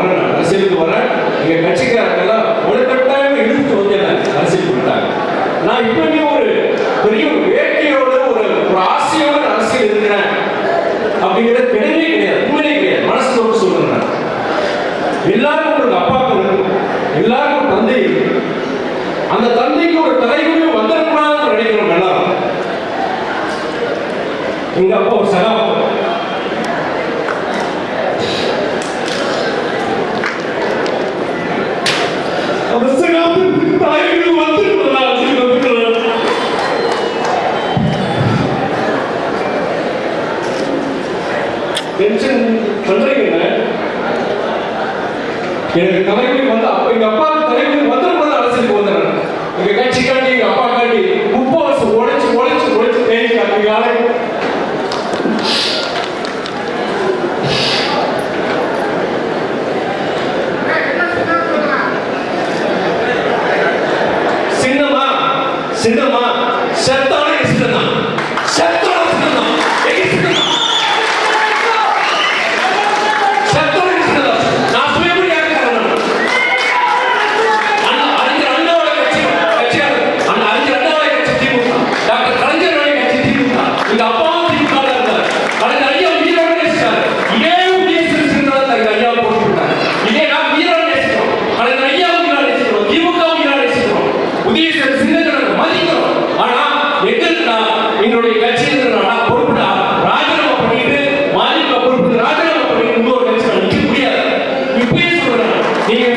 வரேன், அரசியலுக்கு வரேன், எங்க கட்சிக்காரங்கெல்லாம் ஒழுக்கட்டாயம் இழுத்து வந்து என்ன அரசியல் கொடுத்தாங்க. நான் இப்பவே ஒரு பெரிய வேட்கையோட ஒரு ஆசையோட அரசியல் இருக்கிறேன் அப்படிங்கிறது கிடையவே கிடையாது, உண்மையே கிடையாது. மனசு தொட்டு சொல்றேன். எல்லாருக்கும் ஒரு அப்பாக்கள் இருக்கும், எல்லாருக்கும் தந்தை இருக்கும். அந்த தந்தைக்கு ஒரு தலைமுறை வந்துடக்கூடாதுன்னு நினைக்கிறோம் எல்லாரும். எங்க அப்பா ஒரு சகாப்தம், டென்ஷன் பண்றீங்க. எனக்கு தலைமுறை வந்து எங்க அப்பா தலைமுறை வந்துடக்கூடாது அரசியலுக்கு வந்துடுறேன். எங்க கட்சி காட்டி எங்க அப்பா காட்டி 30 வருஷம் உழைச்சு தேடி காட்டுறாங்க. சின்னமா செத்தான இஷ்டம் செத்தான எங்களுடைய கட்சியில் பொறுப்பு ராஜினாமா பண்ணிட்டு மாநில பொறுப்பு ராஜினாமா பண்ணிட்டு இன்னொரு கட்சி நிற்க முடியாது. இப்பயே சொல்றேன், நீங்க